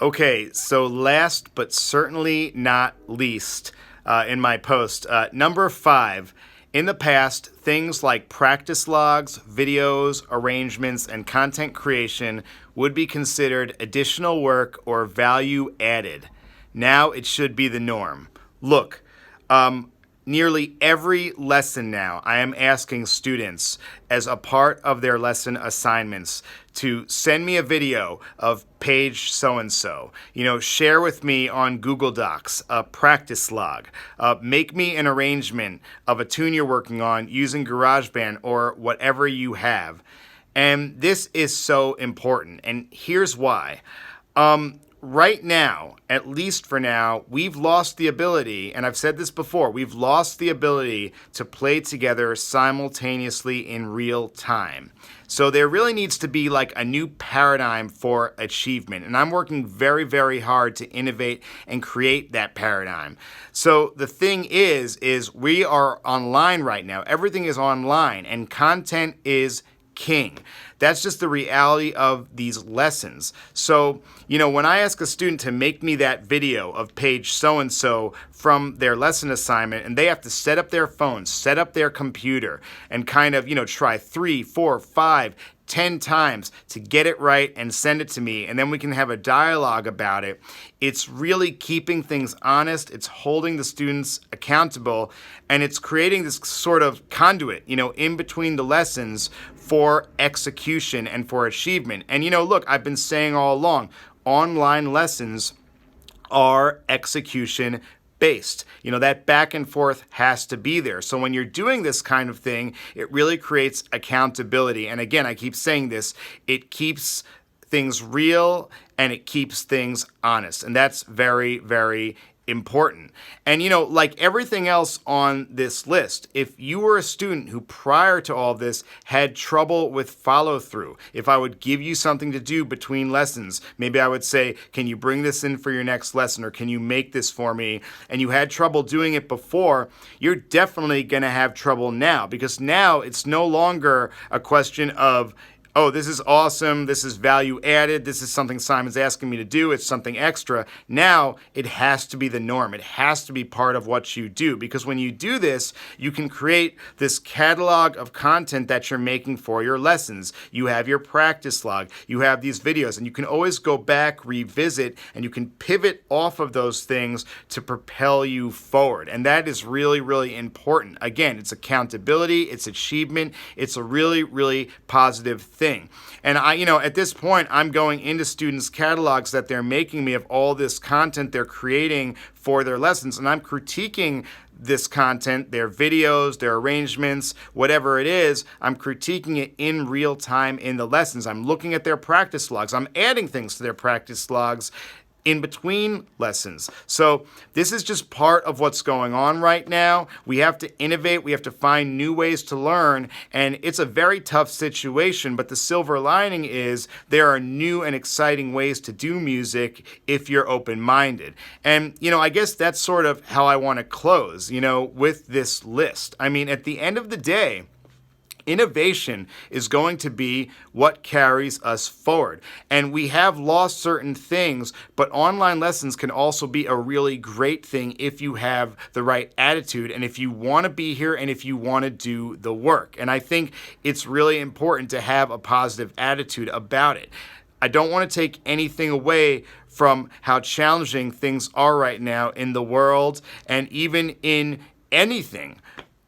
Okay, so last but certainly not least in my post, number 5. In the past, things like practice logs, videos, arrangements, and content creation would be considered additional work or value added. Now it should be the norm. Look, nearly every lesson now, I am asking students as a part of their lesson assignments to send me a video of page so-and-so. Share with me on Google Docs a practice log. Make me an arrangement of a tune you're working on using GarageBand or whatever you have. And this is so important, and here's why. Right now, at least for now, we've lost the ability, and I've said this before, we've lost the ability to play together simultaneously in real time. So there really needs to be like a new paradigm for achievement, and I'm working very, very hard to innovate and create that paradigm. So the thing is we are online right now. Everything is online, and content is king. That's just the reality of these lessons. So, when I ask a student to make me that video of page so-and-so from their lesson assignment, and they have to set up their phone, set up their computer, and kind of, try 3, 4, 5, 10 times to get it right and send it to me, and then we can have a dialogue about it. It's really keeping things honest, it's holding the students accountable, and it's creating this sort of conduit, in between the lessons for execution and for achievement. And look, I've been saying all along, online lessons are execution based. That back and forth has to be there. So when you're doing this kind of thing, it really creates accountability. And again, I keep saying this, it keeps things real and it keeps things honest. And that's very, very important. And like everything else on this list, if you were a student who prior to all this had trouble with follow through, if I would give you something to do between lessons, maybe I would say, can you bring this in for your next lesson, or can you make this for me? And you had trouble doing it before, you're definitely going to have trouble now, because now it's no longer a question of, oh, this is awesome, this is value added, this is something Simon's asking me to do, it's something extra. Now it has to be the norm. It has to be part of what you do, because when you do this, you can create this catalog of content that you're making for your lessons. You have your practice log, you have these videos, and you can always go back, revisit, and you can pivot off of those things to propel you forward. And that is really, really important. Again, it's accountability, it's achievement, it's a really, really positive thing. And at this point, I'm going into students' catalogs that they're making me of all this content they're creating for their lessons, and I'm critiquing this content, their videos, their arrangements, whatever it is, I'm critiquing it in real time in the lessons. I'm looking at their practice logs. I'm adding things to their practice logs in between lessons. So this is just part of what's going on right now. We have to innovate. We have to find new ways to learn. And it's a very tough situation, but the silver lining is there are new and exciting ways to do music if you're open-minded. And, I guess that's sort of how I want to close, with this list. I mean, at the end of the day, innovation is going to be what carries us forward. And we have lost certain things, but online lessons can also be a really great thing if you have the right attitude and if you want to be here and if you want to do the work. And I think it's really important to have a positive attitude about it. I don't want to take anything away from how challenging things are right now in the world and even in anything,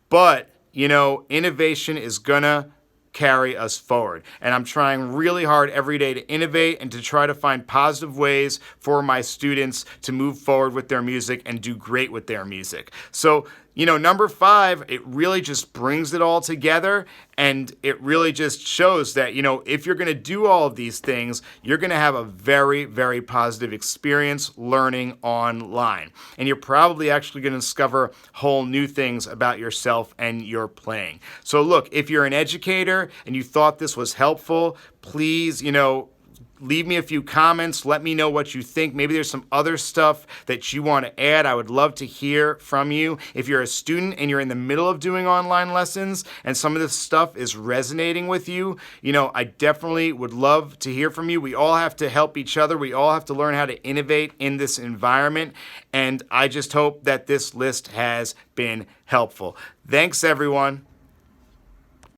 but innovation is gonna carry us forward. And I'm trying really hard every day to innovate and to try to find positive ways for my students to move forward with their music and do great with their music. So, number 5, it really just brings it all together, and it really just shows that, if you're going to do all of these things, you're going to have a very, very positive experience learning online. And you're probably actually going to discover whole new things about yourself and your playing. So look, if you're an educator and you thought this was helpful, please, leave me a few comments. Let me know what you think. Maybe there's some other stuff that you want to add. I would love to hear from you. If you're a student and you're in the middle of doing online lessons and some of this stuff is resonating with you, I definitely would love to hear from you. We all have to help each other. We all have to learn how to innovate in this environment. And I just hope that this list has been helpful. Thanks, everyone.